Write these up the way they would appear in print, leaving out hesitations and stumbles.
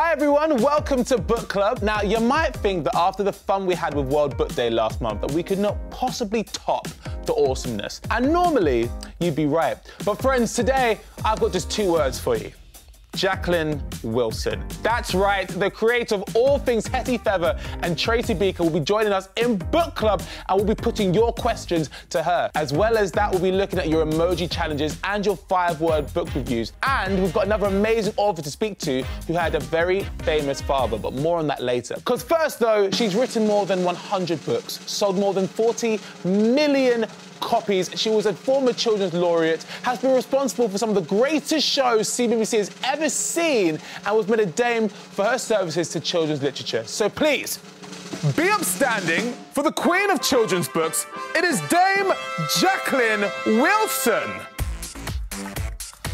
Hi everyone, welcome to Book Club. Now, you might think that after the fun we had with World Book Day last month, that we could not possibly top the awesomeness. And normally, you'd be right. But friends, today, I've got just two words for you. Jacqueline Wilson. That's right, the creator of all things Hetty Feather and Tracy Beaker will be joining us in Book Club, and we'll be putting your questions to her. As well as that, we'll be looking at your emoji challenges and your 5-word book reviews. And we've got another amazing author to speak to who had a very famous father, but more on that later. Because first though, she's written more than 100 books, sold more than 40 million copies. She was a former children's laureate, has been responsible for some of the greatest shows CBBC has ever seen, and was made a dame for her services to children's literature. So please, be upstanding for the queen of children's books. It is Dame Jacqueline Wilson.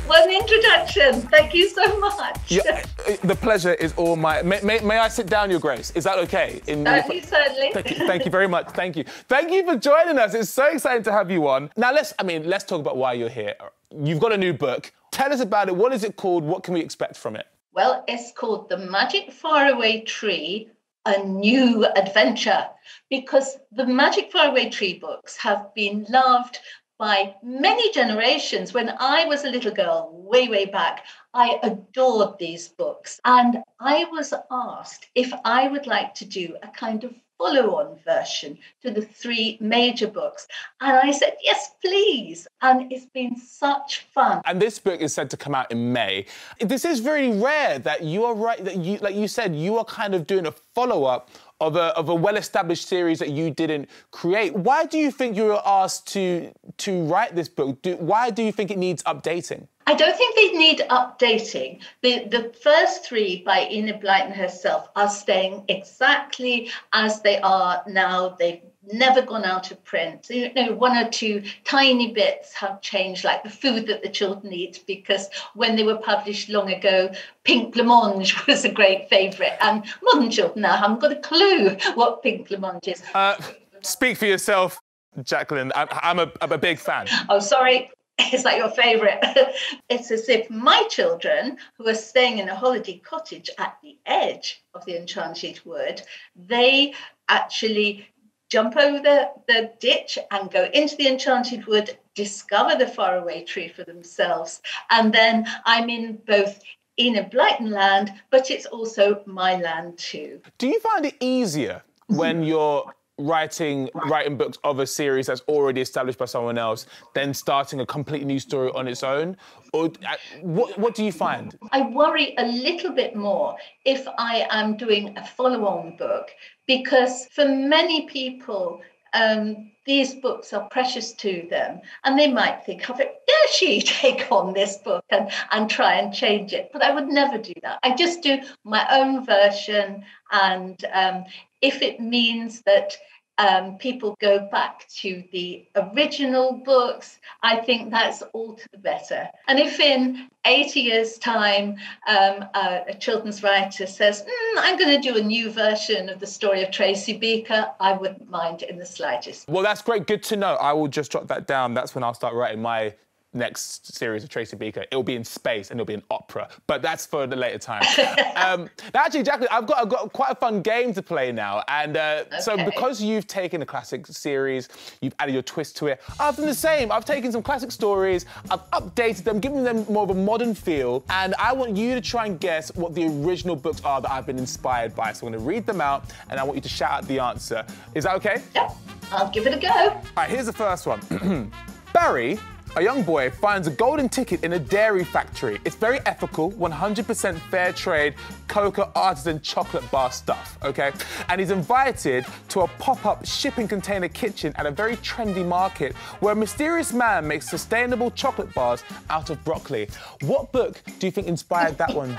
What an introduction. Thank you so much. Yeah, the pleasure is all mine. May I sit down, Your Grace? Is that okay? Certainly. Thank you very much. Thank you. Thank you for joining us. It's so exciting to have you on. Now, let's talk about why you're here. You've got a new book. Tell us about it. What is it called? What can we expect from it? Well, it's called The Magic Faraway Tree, A New Adventure, because the Magic Faraway Tree books have been loved by many generations. When I was a little girl, way, way back, I adored these books. And I was asked if I would like to do a kind of follow-on version to the 3 major books. And I said, yes, please. And it's been such fun. And this book is said to come out in May. This is very rare that you are right, that you, like you said, you are kind of doing a follow-up of a well-established series that you didn't create. Why do you think you were asked to write this book? Why do you think it needs updating? I don't think they need updating. The first 3 by Enid Blyton herself are staying exactly as they are now. They've never gone out of print. So, 1 or 2 tiny bits have changed, like the food that the children eat, because when they were published long ago, pink blancmange was a great favourite. And modern children now haven't got a clue what pink blancmange is. Speak for yourself, Jacqueline. I'm a big fan. Oh, sorry. Is that your favourite? It's as if my children, who are staying in a holiday cottage at the edge of the Enchanted Wood, they actually jump over the ditch and go into the Enchanted Wood, discover the faraway tree for themselves. And then I'm in both Enid Blyton land, but it's also my land too. Do you find it easier when you're writing books of a series that's already established by someone else than starting a completely new story on its own? Or what do you find? I worry a little bit more if I am doing a follow-on book, because for many people, these books are precious to them, and they might think, how dare she take on this book and try and change it? But I would never do that. I just do my own version, and if it means that people go back to the original books, I think that's all to the better. And if in 80 years' time a children's writer says, I'm going to do a new version of the story of Tracy Beaker, I wouldn't mind in the slightest. Well, that's great. Good to know. I will just jot that down. That's when I'll start writing my next series of Tracy Beaker. It'll be in space and it'll be an opera, but that's for the later time. Actually, Jacqueline, I've got quite a fun game to play now, and so because you've taken a classic series, you've added your twist to it. I've done the same. I've taken some classic stories, I've updated them, given them more of a modern feel, and I want you to try and guess what the original books are that I've been inspired by. So I'm going to read them out, and I want you to shout out the answer. Is that okay? Yeah, I'll give it a go. All right, here's the first one. Barry, a young boy, finds a golden ticket in a dairy factory. It's very ethical, 100% fair trade, cocoa artisan chocolate bar stuff, okay? And he's invited to a pop-up shipping container kitchen at a very trendy market where a mysterious man makes sustainable chocolate bars out of broccoli. What book do you think inspired that one?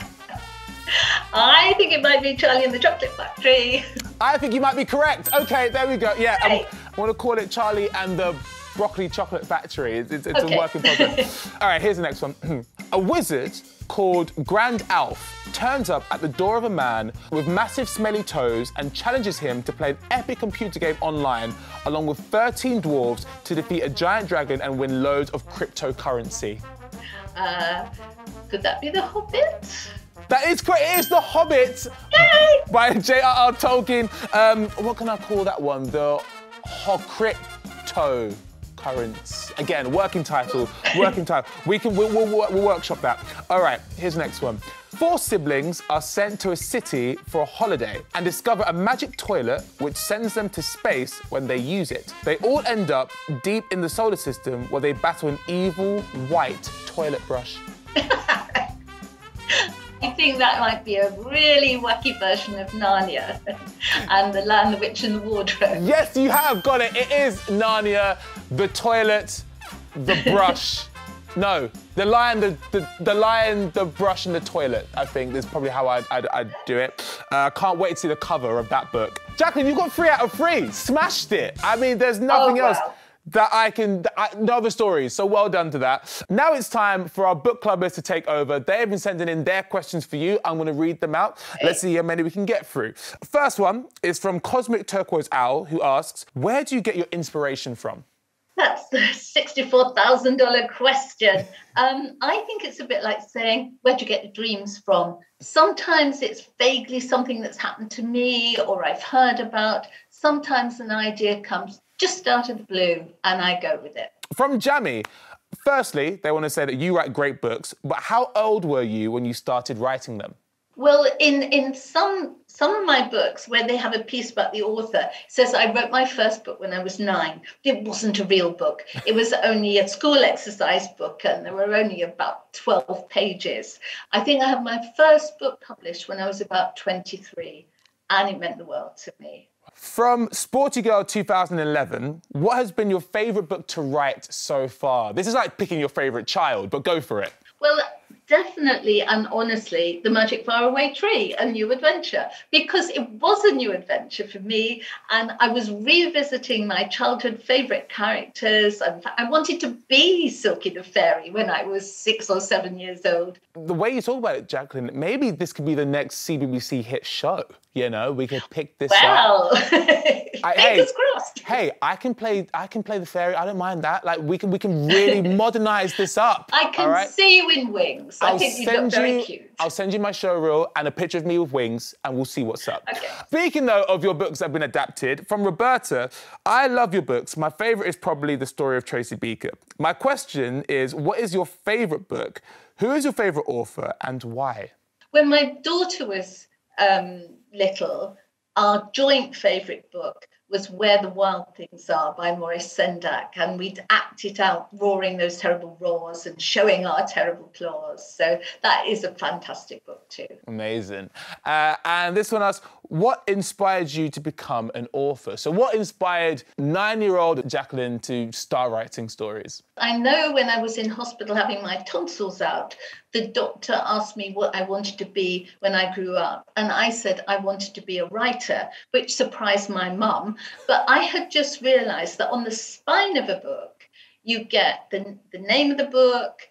I think it might be Charlie and the Chocolate Factory. I think you might be correct. Okay, there we go. Yeah, I want to call it Charlie and the Broccoli Chocolate Factory. It's okay. A work in progress. All right, here's the next one. A wizard called Grand Alf turns up at the door of a man with massive smelly toes and challenges him to play an epic computer game online along with 13 dwarves to defeat a giant dragon and win loads of cryptocurrency. Could that be the Hobbit? That is correct. It is The Hobbit. Yay! By J.R.R. Tolkien. What can I call that one? The Crypto Currents. Again, working title. Working title. We'll workshop that. All right, here's the next one. 4 siblings are sent to a city for a holiday and discover a magic toilet which sends them to space when they use it. They all end up deep in the solar system where they battle an evil white toilet brush. I think that might be a really wacky version of Narnia and The Lion, the Witch and the Wardrobe. Yes, you have got it. It is Narnia, the toilet, the brush. No, the lion, the lion, the brush, and the toilet. I think is probably how I'd do it. Can't wait to see the cover of that book. Jacqueline, you got 3 out of 3. Smashed it. I mean, there's nothing else that I can. No other stories. So well done to that. Now it's time for our book clubbers to take over. They have been sending in their questions for you. I'm going to read them out. Let's see how many we can get through. First one is from Cosmic Turquoise Owl, who asks, "Where do you get your inspiration from?" That's the $64,000 question. I think it's a bit like saying, where'd you get your dreams from? Sometimes it's vaguely something that's happened to me or I've heard about. Sometimes an idea comes just out of the blue and I go with it. From Jamie, firstly, they want to say that you write great books, but how old were you when you started writing them? Well, in some of my books where they have a piece about the author, it says I wrote my first book when I was 9. It wasn't a real book. It was only a school exercise book and there were only about 12 pages. I think I had my first book published when I was about 23 and it meant the world to me. From Sporty Girl 2011, what has been your favourite book to write so far? This is like picking your favourite child, but go for it. Well, definitely and honestly, The Magic Faraway Tree, a new adventure, because it was a new adventure for me and I was revisiting my childhood favourite characters. And I wanted to be Silky the Fairy when I was 6 or 7 years old. The way you talk about it, Jacqueline, maybe this could be the next CBBC hit show. You know, we could pick this up. Fingers crossed. Hey, I can play the fairy. I don't mind that. Like we can really modernise this up. I can see you in wings. I think you look very cute. I'll send you my show reel and a picture of me with wings, and we'll see what's up. Okay. Speaking though of your books that have been adapted, from Roberta, I love your books. My favourite is probably The Story of Tracy Beaker. My question is, what is your favourite book? Who is your favourite author and why? When my daughter was little, our joint favourite book was Where the Wild Things Are by Maurice Sendak, and we'd act it out, roaring those terrible roars and showing our terrible claws. So that is a fantastic book too. Amazing. And this one asks, what inspired you to become an author? So what inspired 9-year-old Jacqueline to start writing stories? I know when I was in hospital having my tonsils out, the doctor asked me what I wanted to be when I grew up. And I said I wanted to be a writer, which surprised my mum. But I had just realised that on the spine of a book, you get the name of the book,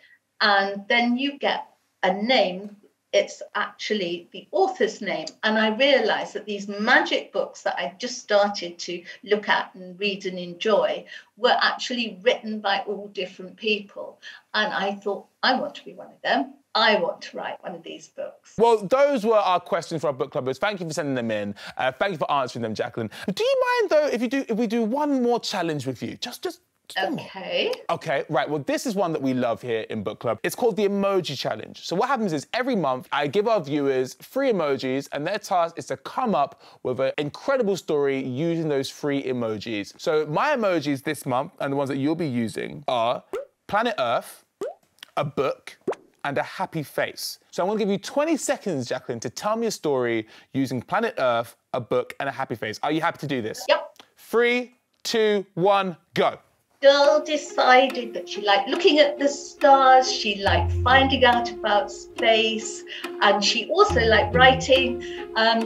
and then you get a name. It's actually the author's name. And I realised that these magic books that I just started to look at and read and enjoy were actually written by all different people. And I thought, I want to be one of them. I want to write one of these books. Well, those were our questions for our book clubbers. Thank you for sending them in. Thank you for answering them, Jacqueline. Do you mind, though, if we do one more challenge with you? Just Okay. Okay, right. Well, this is one that we love here in Book Club. It's called the Emoji Challenge. So what happens is every month I give our viewers 3 emojis and their task is to come up with an incredible story using those 3 emojis. So my emojis this month and the ones that you'll be using are Planet Earth, a book, and a happy face. So I'm gonna give you 20 seconds, Jacqueline, to tell me a story using Planet Earth, a book, and a happy face. Are you happy to do this? Yep. 3, 2, 1, go. Girl decided that she liked looking at the stars, she liked finding out about space, and she also liked writing,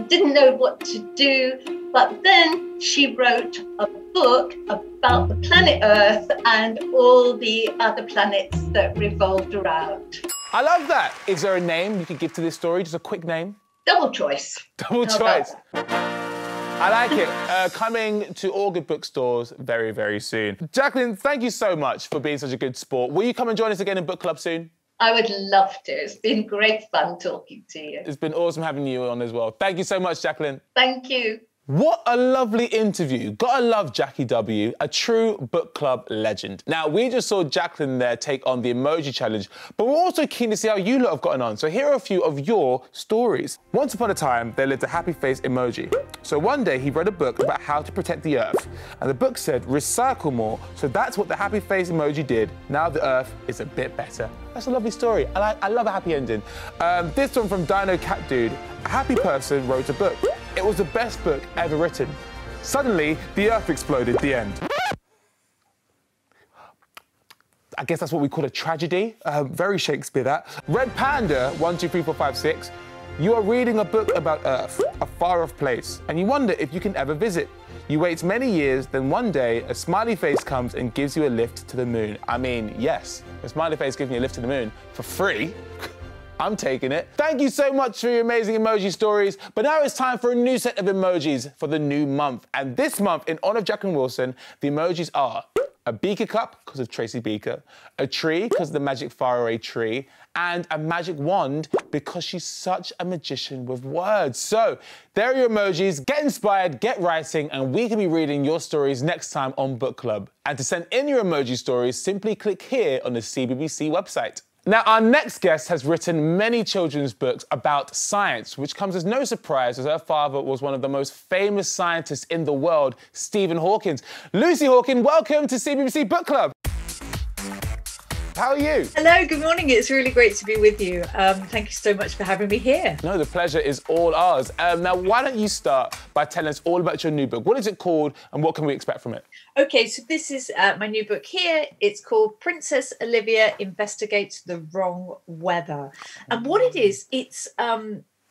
didn't know what to do, but then she wrote a book about the planet Earth and all the other planets that revolved around. I love that. Is there a name you could give to this story? Just a quick name? Double choice. Double choice. I like it. Coming to all good bookstores very, very soon. Jacqueline, thank you so much for being such a good sport. Will you come and join us again in Book Club soon? I would love to. It's been great fun talking to you. It's been awesome having you on as well. Thank you so much, Jacqueline. Thank you. What a lovely interview. Gotta love Jackie W, a true book club legend. Now, we just saw Jacqueline there take on the Emoji Challenge, but we're also keen to see how you lot have gotten on. So here are a few of your stories. Once upon a time, there lived a happy face emoji. So one day he read a book about how to protect the earth, and the book said, recycle more. So that's what the happy face emoji did. Now the earth is a bit better. That's a lovely story. I love a happy ending. This one from Dino Cat Dude. A happy person wrote a book. It was the best book ever written. Suddenly, the earth exploded, the end. I guess that's what we call a tragedy. Very Shakespeare, that. Red Panda, 123456. You are reading a book about Earth, a far-off place, and you wonder if you can ever visit. You wait many years, then one day, a smiley face comes and gives you a lift to the moon. I mean, yes, a smiley face gives me a lift to the moon for free. I'm taking it. Thank you so much for your amazing emoji stories. But now it's time for a new set of emojis for the new month. And this month, in honor of Jacqueline Wilson, the emojis are a beaker cup, because of Tracy Beaker, a tree, because of the Magic Faraway Tree, and a magic wand, because she's such a magician with words. So, there are your emojis. Get inspired, get writing, and we can be reading your stories next time on Book Club. And to send in your emoji stories, simply click here on the CBBC website. Now, our next guest has written many children's books about science, which comes as no surprise as her father was one of the most famous scientists in the world, Stephen Hawkins. Lucy Hawkins, welcome to CBBC Book Club. How are you? Hello, good morning. It's really great to be with you. Thank you so much for having me here. No, the pleasure is all ours. Now, why don't you start by telling us all about your new book? What is it called and what can we expect from it? Okay, so this is my new book here. It's called Princess Olivia Investigates the Wrong Weather. And what it is, it's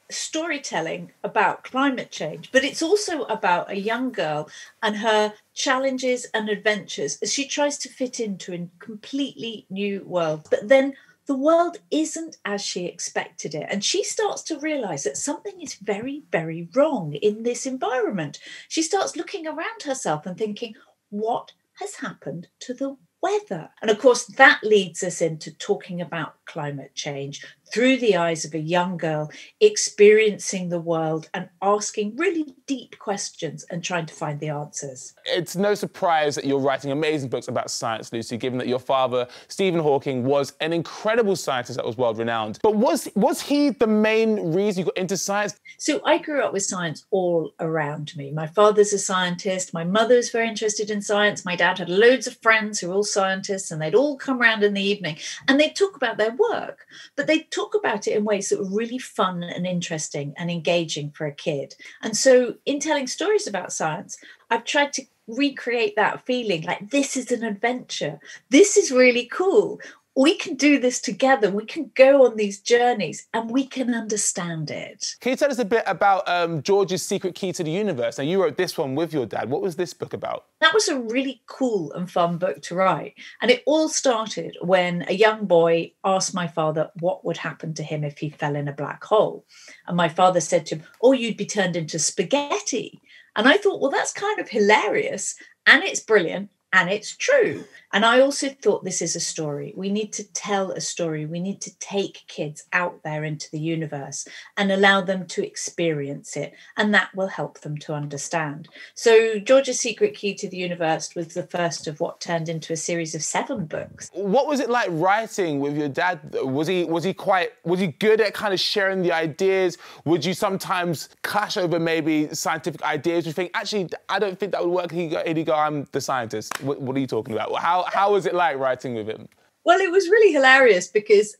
storytelling about climate change, but it's also about a young girl and her challenges and adventures as she tries to fit into a completely new world. But then the world isn't as she expected it. And she starts to realise that something is very, very wrong in this environment. She starts looking around herself and thinking, what has happened to the weather? And of course, that leads us into talking about climate change through the eyes of a young girl experiencing the world and asking really deep questions and trying to find the answers. It's no surprise that you're writing amazing books about science, Lucy, given that your father, Stephen Hawking, was an incredible scientist that was world-renowned. But was he the main reason you got into science? So I grew up with science all around me. My father's a scientist. My mother's very interested in science. My dad had loads of friends who were all scientists, and they'd all come around in the evening and they'd talk about their work, but they'd talk about it in ways that were really fun and interesting and engaging for a kid. And so in telling stories about science, I've tried to recreate that feeling like this is an adventure. This is really cool. We can do this together. We can go on these journeys and we can understand it. Can you tell us a bit about George's Secret Key to the Universe? Now, you wrote this one with your dad. What was this book about? That was a really cool and fun book to write. And it all started when a young boy asked my father what would happen to him if he fell in a black hole. And my father said to him, oh, you'd be turned into spaghetti. And I thought, well, that's kind of hilarious and it's brilliant. And it's true. And I also thought this is a story. We need to tell a story. We need to take kids out there into the universe and allow them to experience it. And that will help them to understand. So George's Secret Key to the Universe was the first of what turned into a series of 7 books. What was it like writing with your dad? Was he good at kind of sharing the ideas? Would you sometimes clash over maybe scientific ideas? You think, actually, I don't think that would work. He'd go, I'm the scientist. What are you talking about? How was it like writing with him? Well, it was really hilarious because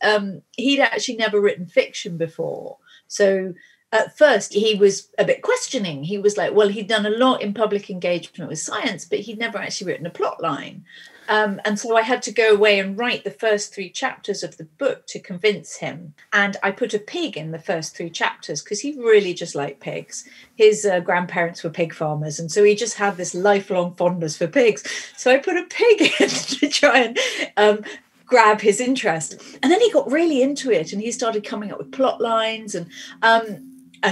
he'd actually never written fiction before. So at first he was a bit questioning. He was like, well, he'd done a lot in public engagement with science, but he'd never actually written a plot line. And so I had to go away and write the first 3 chapters of the book to convince him. And I put a pig in the first 3 chapters because he really just liked pigs. His grandparents were pig farmers. And so he just had this lifelong fondness for pigs. So I put a pig in to try and grab his interest. And then he got really into it and he started coming up with plot lines and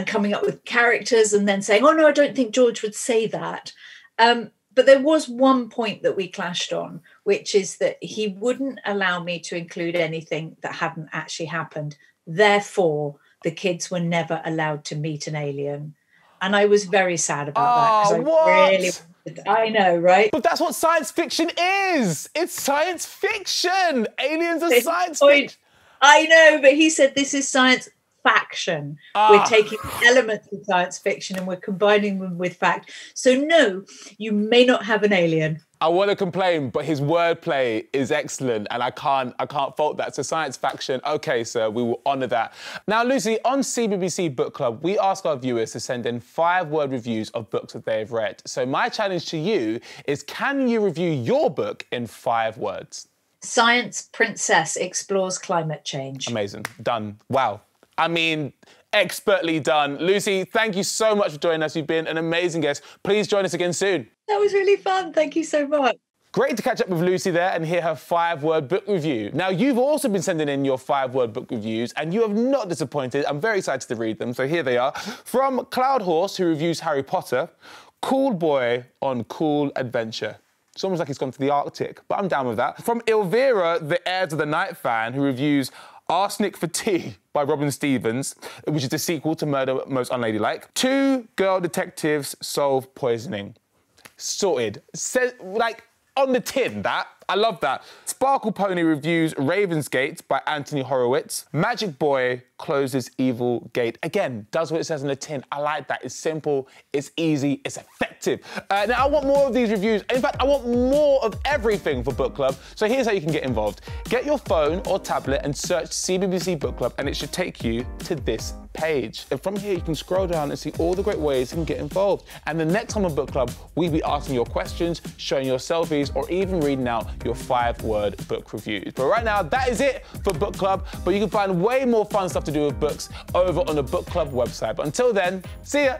coming up with characters and then saying, oh, no, I don't think George would say that. But there was one point that we clashed on, which is that he wouldn't allow me to include anything that hadn't actually happened. Therefore, the kids were never allowed to meet an alien. And I was very sad about that. What? I know, right? But that's what science fiction is. It's science fiction. Aliens are science fiction. I know, but he said this is science faction. We're taking elements of science fiction and we're combining them with fact. So no, you may not have an alien. I want to complain, but his wordplay is excellent, and I can't fault that. So science faction, okay, sir, we will honour that. Now, Lucy, on CBBC Book Club, we ask our viewers to send in 5-word reviews of books that they've read. So my challenge to you is, can you review your book in 5 words? Science Princess explores climate change. Amazing. Done. Wow. I mean, expertly done. Lucy, thank you so much for joining us. You've been an amazing guest. Please join us again soon. That was really fun. Thank you so much. Great to catch up with Lucy there and hear her 5-word book review. Now, you've also been sending in your 5-word book reviews, and you have not disappointed. I'm very excited to read them, so here they are. From Cloud Horse, who reviews Harry Potter, Cool Boy on Cool Adventure. It's almost like he's gone to the Arctic, but I'm down with that. From Elvira, the Heirs of the Night fan, who reviews Arsenic for Tea by Robin Stevens, which is the sequel to Murder Most Unladylike. 2 girl detectives solve poisoning. Sorted. Like, on the tin, that. I love that. Sparkle Pony reviews Ravensgate by Anthony Horowitz. Magic Boy closes Evil Gate. Again, does what it says on the tin. I like that. It's simple, it's easy, it's effective. Now, I want more of these reviews. In fact, I want more of everything for Book Club. So here's how you can get involved. Get your phone or tablet and search CBBC Book Club, and it should take you to this page. And from here, you can scroll down and see all the great ways you can get involved. And the next time on Book Club, we'll be asking your questions, showing your selfies, or even reading out your 5-word book reviews. But right now, that is it for Book Club. But you can find way more fun stuff to do with books over on the Book Club website. But until then, see ya.